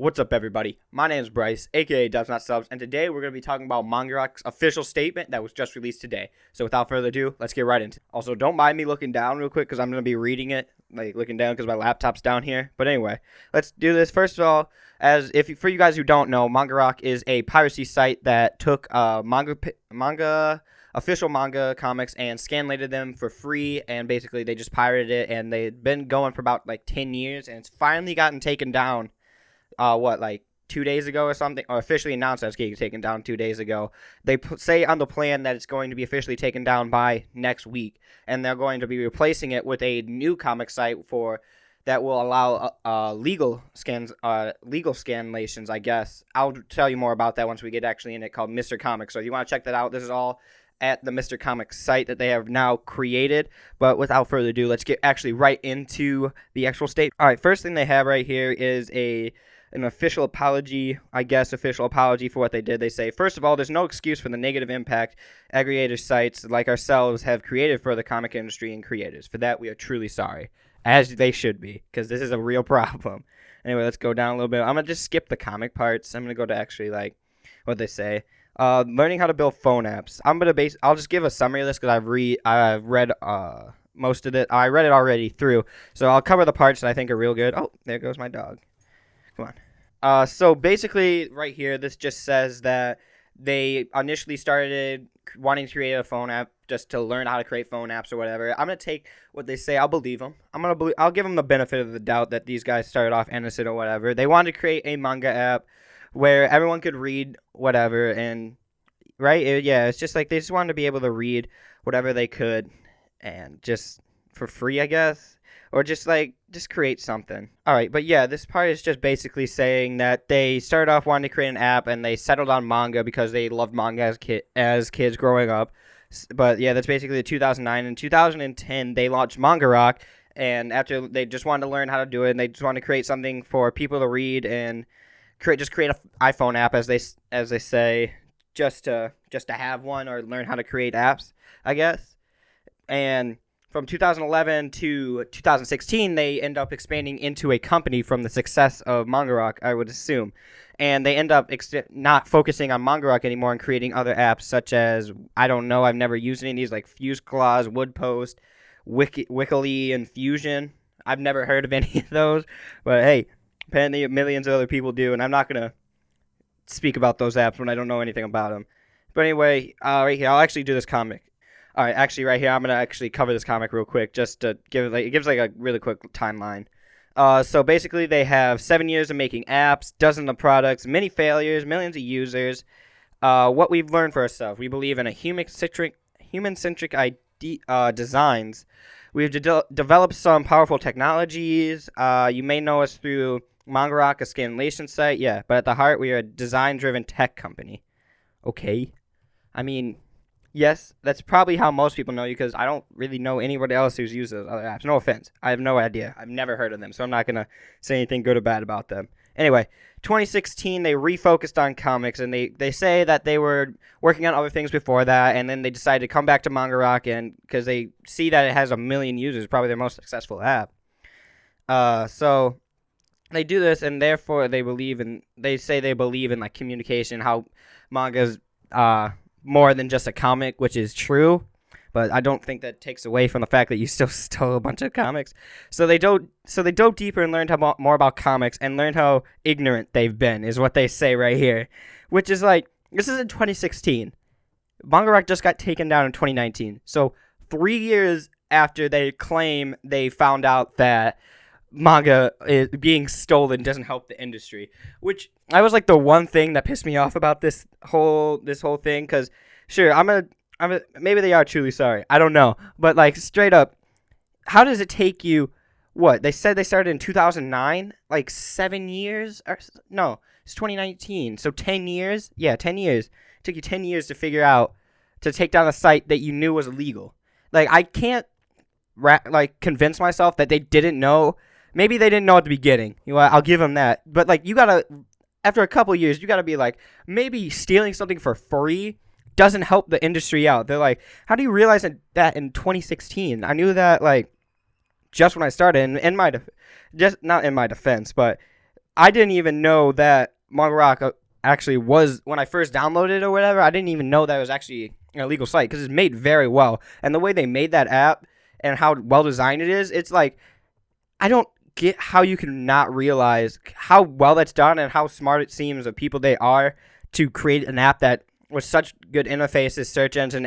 What's up, everybody? My name is Bryce, aka DubsNotSubs, and today we're going to be talking about Manga Rock's official statement that was just released today. So without further ado, let's get right into it. Also, don't mind me looking down real quick because I'm going to be reading it, looking down because my laptop's down here. But anyway, let's do this. First of all, for you guys who don't know, Manga Rock is a piracy site that took official manga comics and scanlated them for free, and basically they just pirated it, and they've been going for about 10 years, and it's finally gotten taken down. 2 days ago or something, or officially announced that it's getting taken down 2 days ago. They say on the plan that it's going to be officially taken down by next week, and they're going to be replacing it with a new comic site that will allow legal scanlations, I guess. I'll tell you more about that once we get actually in it, called Mr. Comics. So if you want to check that out, this is all at the Mr. Comics site that they have now created. But without further ado, let's get actually right into the actual state. All right, first thing they have right here is an official apology, for what they did. They say, first of all, there's no excuse for the negative impact aggregator sites like ourselves have created for the comic industry and creators. For that, we are truly sorry, as they should be, because this is a real problem. Anyway, let's go down a little bit. I'm going to just skip the comic parts. I'm going to go to actually, what they say. Learning how to build phone apps. I'll just give a summary of this because I've read most of it. I read it already through, so I'll cover the parts that I think are real good. Oh, there goes my dog. Come on. So basically, right here, this just says that they initially started wanting to create a phone app just to learn how to create phone apps or whatever. I'm gonna take what they say. I'll believe them. I'll give them the benefit of the doubt that these guys started off innocent or whatever. They wanted to create a manga app where everyone could read whatever, and it's just like they just wanted to be able to read whatever they could, and just for free, I guess. Or just create something. All right, but yeah, this part is just basically saying that they started off wanting to create an app, and they settled on manga because they loved manga as kids growing up. But yeah, that's basically 2009. In 2010, they launched Manga Rock, and after they just wanted to learn how to do it, and they just wanted to create something for people to read and create an iPhone app, as they say, just to have one or learn how to create apps, I guess. And from 2011 to 2016, they end up expanding into a company from the success of Manga Rock, I would assume. And they end up not focusing on Manga Rock anymore and creating other apps such as, I don't know, I've never used any of these, like Fuse Clause, Woodpost, Wickily, and Fusion. I've never heard of any of those. But hey, apparently millions of other people do, and I'm not going to speak about those apps when I don't know anything about them. But anyway, right here, I'll actually do this comic. All right, actually, right here, I'm going to actually cover this comic real quick, just to give it, it gives a really quick timeline. So basically, they have 7 years of making apps, dozens of products, many failures, millions of users. What we've learned for ourselves, we believe in a human-centric designs. We've developed some powerful technologies. You may know us through Manga Rock, a scanlation site, yeah, but at the heart, we are a design-driven tech company. Okay. I mean, yes, that's probably how most people know you, because I don't really know anybody else who's used those other apps. No offense. I have no idea. I've never heard of them, so I'm not going to say anything good or bad about them. Anyway, 2016, they refocused on comics, and they say that they were working on other things before that, and then they decided to come back to Manga Rock, and because they see that it has 1 million users, probably their most successful app. So they do this, and therefore they believe in communication, how manga's more than just a comic, which is true, but I don't think that takes away from the fact that you still stole a bunch of comics. So they dove deeper and learned more about comics, and learned how ignorant they've been, is what they say right here. Which is this is in 2016. Manga Rock just got taken down in 2019. So 3 years after they claim they found out that manga is being stolen doesn't help the industry, which I was the one thing that pissed me off about this whole thing, because sure, maybe they are truly sorry, I don't know, but straight up, how does it take you, what, they said they started in 2009, 7 years, or no, it's 2019, so 10 years, yeah, 10 years, it took you 10 years to figure out, to take down a site that you knew was illegal. I can't convince myself that they didn't know. Maybe they didn't know at the beginning. I'll give them that. But you gotta, after a couple years, you gotta be maybe stealing something for free doesn't help the industry out. They're how do you realize that in 2016? I knew that just when I started. Not in my defense, but I didn't even know that Manga Rock actually was, when I first downloaded it or whatever, I didn't even know that it was actually an illegal site because it's made very well. And the way they made that app and how well designed it is, it's like, I don't get how you can not realize how well that's done and how smart it seems of people they are to create an app that with such good interfaces, search engine,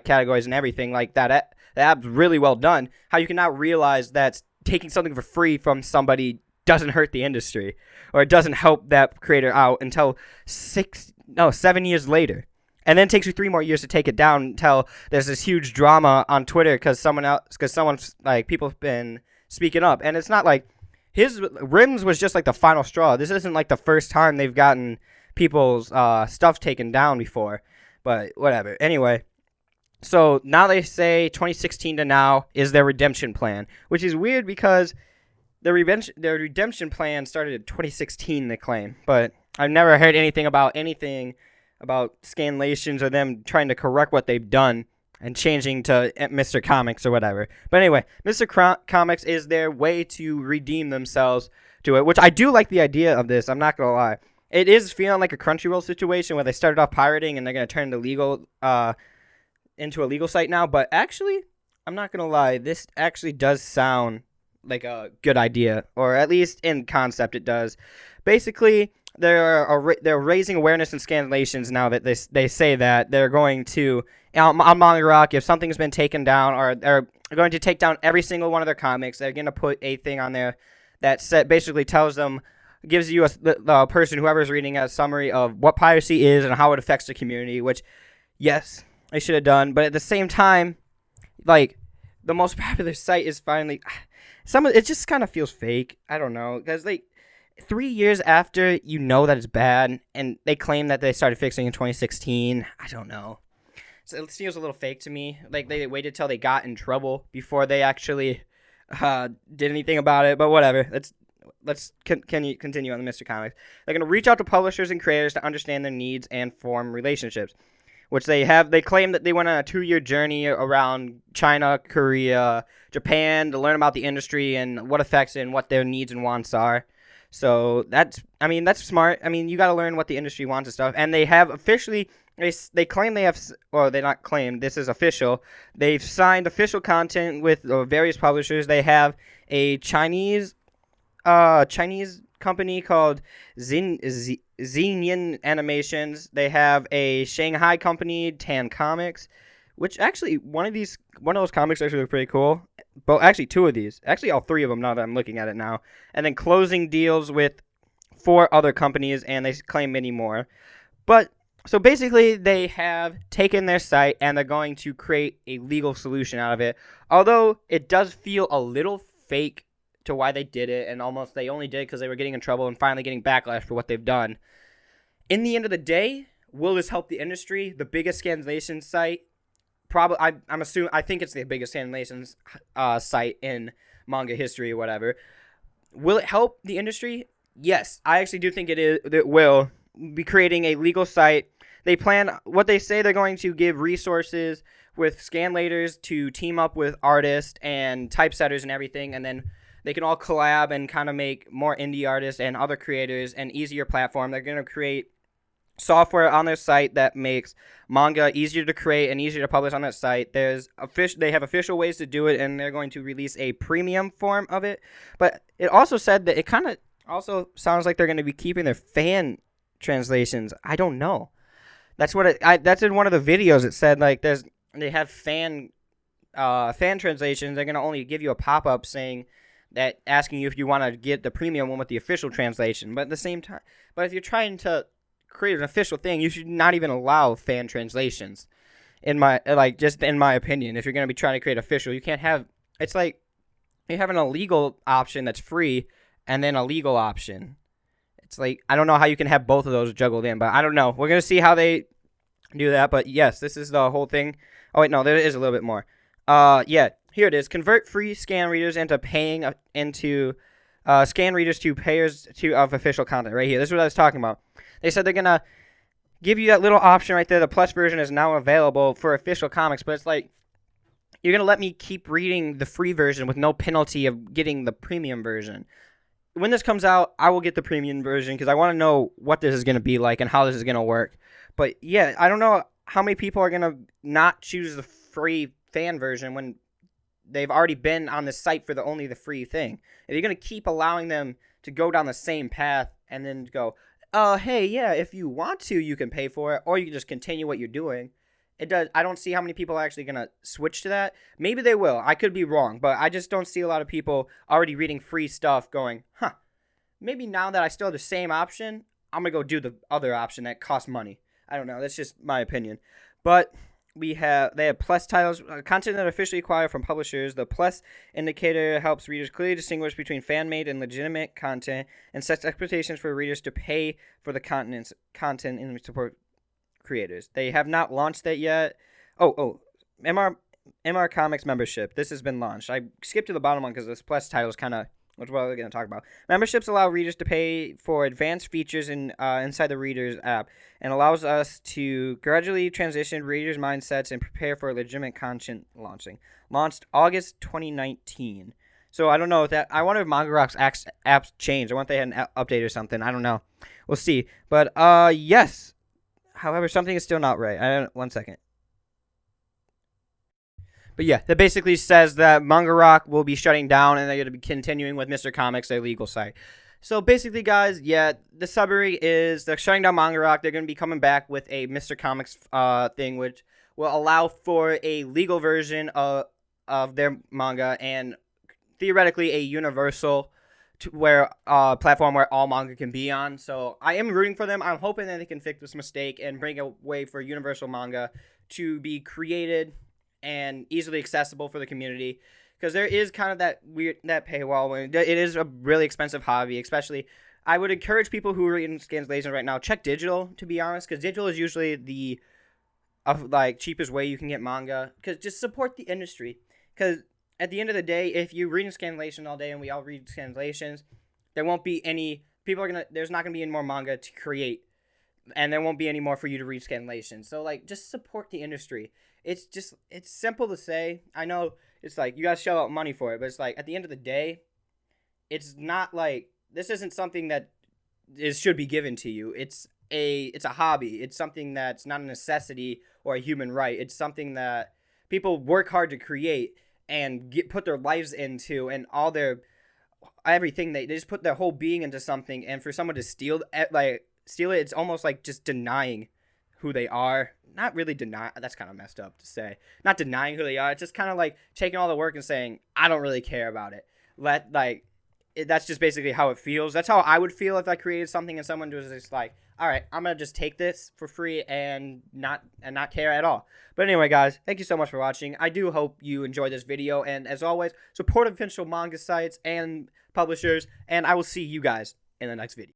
categories and everything like that. The app's really well done. How you cannot realize that taking something for free from somebody doesn't hurt the industry, or it doesn't help that creator out until 7 years later. And then it takes you 3 more years to take it down until there's this huge drama on Twitter because someone's like, people have been speaking up. And it's not like his Rims was just like the final straw. This isn't like the first time they've gotten people's stuff taken down before, but whatever. Anyway, so now they say 2016 to now is their redemption plan, which is weird because their redemption plan started in 2016, they claim, but I've never heard anything about scanlations or them trying to correct what they've done and changing to Mr. Comics or whatever. But anyway, Mr. Comics is their way to redeem themselves to it, which I do like the idea of this. I'm not going to lie. It is feeling like a Crunchyroll situation where they started off pirating and they're going to turn into a legal site now. But actually, I'm not going to lie. This actually does sound like a good idea, or at least in concept it does. Basically, they're raising awareness in scanlations now that they say that they're going to, on Manga Rock, if something's been taken down, or they're going to take down every single one of their comics, they're going to put a thing on there that basically tells them, gives you the person, whoever's reading, a summary of what piracy is and how it affects the community, which, yes, they should have done. But at the same time, like, the most popular site is finally, it just kind of feels fake. I don't know, because 3 years after you know that it's bad, and they claim that they started fixing in 2016. I don't know. So it feels a little fake to me. Like, they waited till they got in trouble before they actually did anything about it. But whatever. Let's continue on the Mr. Comics. They're going to reach out to publishers and creators to understand their needs and form relationships, which they have. They claim that they went on a 2-year journey around China, Korea, Japan to learn about the industry and what affects it and what their needs and wants are. So that's smart. I mean, you got to learn what the industry wants and stuff. And they have officially, they claim they have, or they not claim, this is official. They've signed official content with various publishers. They have a Chinese company called Xinyan Animations. They have a Shanghai company, Tan Comics, which actually one of those comics actually look pretty cool. But actually 2 of these, actually all 3 of them now that I'm looking at it now. And then closing deals with 4 other companies, and they claim many more. But so basically they have taken their site and they're going to create a legal solution out of it. Although it does feel a little fake to why they did it, and almost they only did it because they were getting in trouble and finally getting backlash for what they've done. In the end of the day, will this help the industry? The biggest scanlation site, probably, I'm assuming, I think it's the biggest scanlations site in manga history or whatever. Will it help the industry? Yes, I actually do think it will be creating a legal site. They plan, what they say, they're going to give resources with scanlators to team up with artists and typesetters and everything, and then they can all collab and kind of make more indie artists and other creators an easier platform. They're going to create software on their site that makes manga easier to create and easier to publish on that site. They have official ways to do it, and they're going to release a premium form of it. But it also said that it kind of also sounds like they're going to be keeping their fan translations. I don't know. That's what that's in one of the videos. It said like they have fan translations. They're going to only give you a pop-up saying that, asking you if you want to get the premium one with the official translation. But at the same time, if you're trying to create an official thing, you should not even allow fan translations. Just in my opinion, if you're going to be trying to create official, you can't have, it's like you have an illegal option that's free and then a legal option. It's like, I don't know how you can have both of those juggled in, but I don't know. We're going to see how they do that. But yes, this is the whole thing. Oh wait, no, there is a little bit more. Yeah, here it is. Convert free scan readers into scan readers to payers of official content. Right here. This is what I was talking about. They said they're going to give you that little option right there. The plus version is now available for official comics, but it's like, you're going to let me keep reading the free version with no penalty of getting the premium version. when this comes out, I will get the premium version because I want to know what this is going to be like and how this is going to work. But yeah, I don't know how many people are going to not choose the free fan version when they've already been on the site for only the free thing. If you're going to keep allowing them to go down the same path and then go, hey, yeah, if you want to, you can pay for it, or you can just continue what you're doing. I don't see how many people are actually going to switch to that. Maybe they will. I could be wrong, but I just don't see a lot of people already reading free stuff going, maybe now that I still have the same option, I'm going to go do the other option that costs money. I don't know. That's just my opinion. But they have plus titles, content that officially acquired from publishers. The plus indicator helps readers clearly distinguish between fan-made and legitimate content and sets expectations for readers to pay for the content and support creators. They have not launched that yet. MR Comics membership. This has been launched. I skipped to the bottom one because this plus title is kind of what we're going to talk about. Memberships allow readers to pay for advanced features inside the Readers app and allows us to gradually transition readers' mindsets and prepare for legitimate content launching. Launched August 2019. So I don't know if that. I wonder if Manga Rock's apps changed. I wonder if they had an update or something. I don't know. We'll see. But yes. However, something is still not right. 1 second. But yeah, that basically says that Manga Rock will be shutting down and they're going to be continuing with Mr. Comics, their legal site. So basically, guys, yeah, the summary is they're shutting down Manga Rock. They're going to be coming back with a Mr. Comics thing, which will allow for a legal version of their manga and theoretically a universal platform where all manga can be on. So I am rooting for them. I'm hoping that they can fix this mistake and bring a way for universal manga to be created and easily accessible for the community, because there is kind of that paywall. It is a really expensive hobby. Especially, I would encourage people who are reading translations right now, check digital, to be honest, because digital is usually the cheapest way you can get manga. Because just support the industry. Because at the end of the day, if you read in scanlation all day and we all read scanlations, there won't be any there's not gonna be any more manga to create, and there won't be any more for you to read scanlation. So just support the industry. It's simple to say. I know it's you gotta shell out money for it, but it's at the end of the day, it's not this isn't something that should be given to you. It's a hobby. It's something that's not a necessity or a human right. It's something that people work hard to create and put their lives into, and all their everything. They just put their whole being into something, and for someone to steal it, it's almost like just denying who they are. Not really deny. That's kind of messed up to say. Not denying who they are. It's just kind of taking all the work and saying, I don't really care about it. That's just basically how it feels. That's how I would feel if I created something and someone was just all right, I'm gonna just take this for free and not care at all. But anyway, guys, thank you so much for watching. I do hope you enjoyed this video, and as always, support official manga sites and publishers, and I will see you guys in the next video.